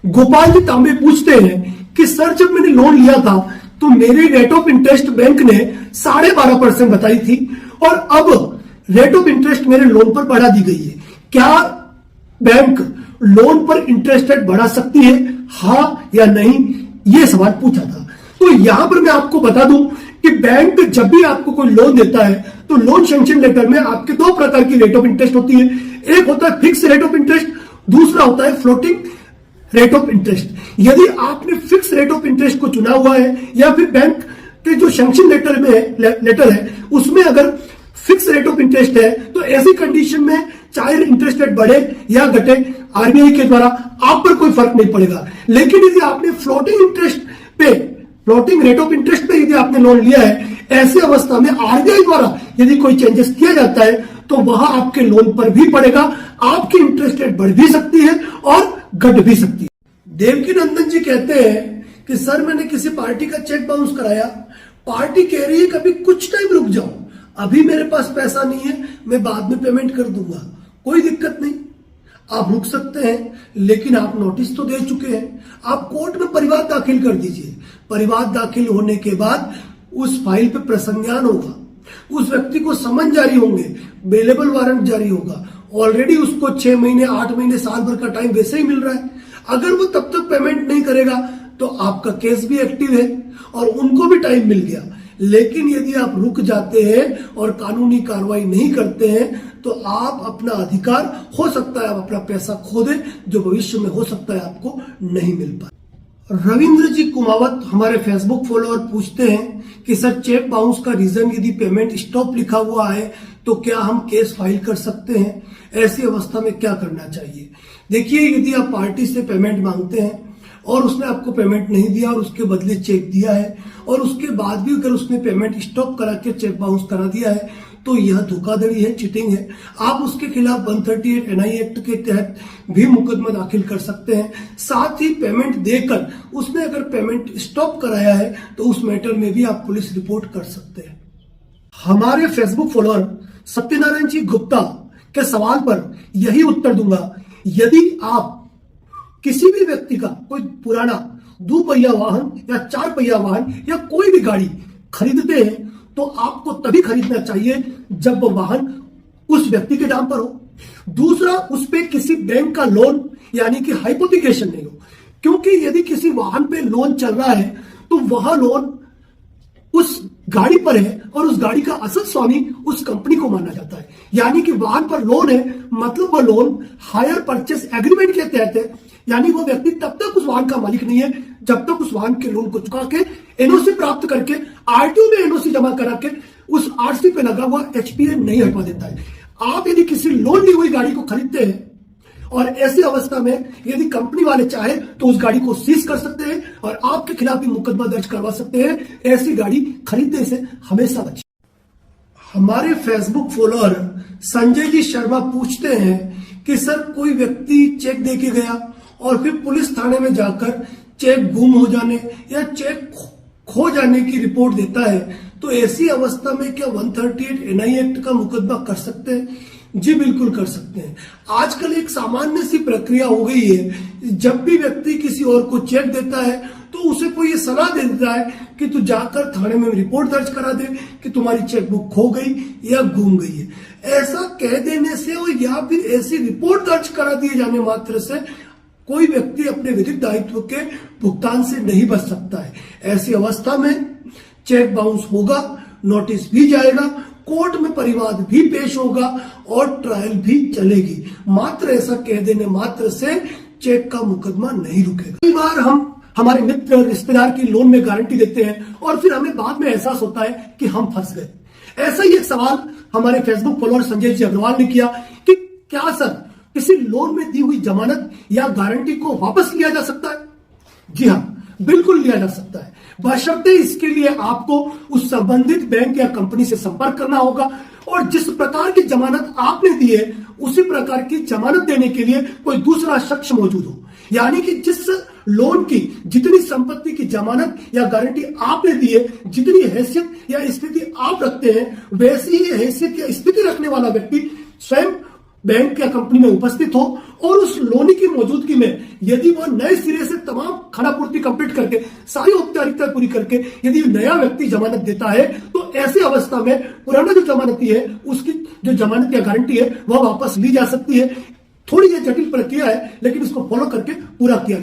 गोपाल जी तांबे पूछते हैं कि सर जब मैंने लोन लिया था तो मेरी रेट ऑफ इंटरेस्ट बैंक ने 12.5% बताई थी और अब रेट ऑफ इंटरेस्ट मेरे लोन पर बढ़ा दी गई है, क्या बैंक लोन पर इंटरेस्ट रेट बढ़ा सकती है, हाँ या नहीं? यह सवाल पूछा था। तो यहां पर मैं आपको बता दूं कि बैंक जब भी आपको कोई लोन देता है तो लोन सैंक्शन लेटर में आपके दो प्रकार की रेट ऑफ इंटरेस्ट होती है। एक होता है फिक्स रेट ऑफ इंटरेस्ट, दूसरा होता है फ्लोटिंग रेट ऑफ इंटरेस्ट। यदि आपने फिक्स रेट ऑफ इंटरेस्ट को चुना हुआ है या फिर बैंक के जो सैंक्शन लेटर है उसमें अगर फिक्स रेट ऑफ इंटरेस्ट है तो ऐसी कंडीशन में चाहे इंटरेस्ट रेट बढ़े या घटे, आरबीआई के द्वारा आप पर कोई फर्क नहीं पड़ेगा। लेकिन यदि आपने फ्लोटिंग रेट ऑफ इंटरेस्ट पे यदि आपने लोन लिया है, ऐसी अवस्था में आरबीआई द्वारा यदि कोई चेंजेस किया जाता है तो वह आपके लोन पर भी पड़ेगा, आपकी इंटरेस्ट रेट बढ़ भी सकती है और घट भी सकती है। देवकी नंदन जी कहते हैं कि सर मैंने किसी पार्टी का चेक बाउंस कराया, पार्टी कह रही है कभी कुछ टाइम रुक जाओ, अभी मेरे पास पैसा नहीं है, मैं बाद में पेमेंट कर दूंगा। कोई दिक्कत नहीं, आप रुक सकते हैं, लेकिन आप नोटिस तो दे चुके हैं। आप कोर्ट में परिवाद दाखिल कर दीजिए। परिवाद दाखिल होने के बाद उस फाइल पे प्रसंज्ञान होगा, उस व्यक्ति को समन जारी होंगे, बेलेबल वारंट जारी होगा। ऑलरेडी उसको 6 महीने 8 महीने साल भर का टाइम वैसे ही मिल रहा है। अगर वो तब तक पेमेंट नहीं करेगा तो आपका केस भी एक्टिव है और उनको भी टाइम मिल गया। लेकिन यदि आप रुक जाते हैं और कानूनी कार्रवाई नहीं करते हैं तो आप अपना अधिकार, हो सकता है आप अपना पैसा खो दें, जो भविष्य में हो सकता है आपको नहीं मिल पाए। रविंद्र जी कुमावत हमारे फेसबुक फॉलोअर पूछते हैं कि सर चेक बाउंस का रीजन यदि पेमेंट स्टॉप लिखा हुआ है तो क्या हम केस फाइल कर सकते हैं? ऐसी अवस्था में क्या करना चाहिए? देखिए, यदि आप पार्टी से पेमेंट मांगते हैं और उसने आपको पेमेंट नहीं दिया और उसके बदले चेक दिया है और उसके बाद भी अगर उसने पेमेंट स्टॉप करा के चेक बाउंस करा दिया है तो यह धोखाधड़ी है, चीटिंग है। आप उसके खिलाफ 138 एनआई एक्ट के तहत भी मुकदमा दाखिल कर सकते हैं। साथ ही पेमेंट देकर उसने अगर पेमेंट स्टॉप कराया है तो उस मैटर में भी आप पुलिस रिपोर्ट कर सकते हैं। हमारे फेसबुक फॉलोअर सत्यनारायण जी गुप्ता के सवाल पर यही उत्तर दूंगा, यदि आप किसी भी व्यक्ति का कोई पुराना 2 पहिया वाहन या 4 पहिया वाहन या कोई भी गाड़ी खरीदते हैं तो आपको तभी खरीदना चाहिए जब वो वाहन उस व्यक्ति के नाम पर हो। दूसरा, उस पे किसी बैंक का लोन यानी कि हाइपोथिकेशन नहीं हो, क्योंकि यदि किसी वाहन पे लोन चल रहा है तो वह लोन उस गाड़ी पर है और उस गाड़ी का असल स्वामी उस कंपनी को माना जाता है। यानी कि वाहन पर लोन है, मतलब वह लोन हायर परचेस एग्रीमेंट के तहत है, यानी वो व्यक्ति तब तक उस वाहन का मालिक नहीं है जब तक उस वाहन के लोन को चुका के एनओसी प्राप्त करके आरटीओ में एनओसी जमा करा के उस आरसी पे लगा हुआ एचपीए नहीं हटवा देता है। आप यदि किसी लोन ली हुई गाड़ी को खरीदते हैं और ऐसी अवस्था में यदि कंपनी वाले चाहे तो उस गाड़ी को सीज कर सकते हैं और आपके खिलाफ भी मुकदमा दर्ज करवा सकते हैं। ऐसी गाड़ी खरीदने से हमेशा बचिए। हमारे फेसबुक फॉलोअर संजय जी शर्मा पूछते हैं कि सर कोई व्यक्ति चेक दे के गया और फिर पुलिस थाने में जाकर चेक गुम हो जाने या चेक खो जाने की रिपोर्ट देता है, तो ऐसी अवस्था में क्या 138 एनआई एक्ट का मुकदमा कर सकते हैं? जी बिल्कुल कर सकते हैं। आजकल एक सामान्य सी प्रक्रिया हो गई है, जब भी व्यक्ति किसी और को चेक देता है तो उसे कोई ये सलाह दे देता है कि तू जाकर थाने में रिपोर्ट दर्ज करा दे कि तुम्हारी चेकबुक खो गई या गुम गई है। ऐसा कह देने से या फिर ऐसी रिपोर्ट दर्ज करा दिए जाने मात्र से कोई व्यक्ति अपने विधिक दायित्व के भुगतान से नहीं बच सकता है। ऐसी अवस्था में चेक बाउंस होगा, नोटिस भी जाएगा, कोर्ट में परिवाद भी पेश होगा और ट्रायल भी चलेगी। मात्र ऐसा कह देने मात्र से चेक का मुकदमा नहीं रुकेगा। कई बार हम हमारे मित्र रिश्तेदार की लोन में गारंटी देते हैं और फिर हमें बाद में एहसास होता है कि हम फंस गए। ऐसा ही एक सवाल हमारे फेसबुक फॉलोअर संजय जी अग्रवाल ने किया कि क्या सर किसी लोन में दी हुई जमानत या गारंटी को वापस लिया जा सकता है? जी हाँ, बिल्कुल लिया जा सकता है, बशर्ते इसके लिए आपको उस संबंधित बैंक या कंपनी से संपर्क करना होगा और जिस प्रकार की जमानत आपने दी है उसी प्रकार की जमानत देने के लिए कोई दूसरा शख्स मौजूद हो। यानी कि जिस लोन की जितनी संपत्ति की जमानत या गारंटी आपने दी है, जितनी हैसियत या स्थिति आप रखते हैं, वैसी ही हैसियत या स्थिति रखने वाला व्यक्ति स्वयं बैंक या कंपनी में उपस्थित हो और उस लोनी की मौजूदगी में यदि वह नए सिरे से तमाम खरापूर्ति कंप्लीट करके सारी औपचारिकता पूरी करके यदि नया व्यक्ति जमानत देता है तो ऐसी अवस्था में पुराना जो जमानती है उसकी जो जमानत या गारंटी है वह वापस ली जा सकती है। थोड़ी ये जटिल प्रक्रिया है लेकिन इसको फॉलो करके पूरा किया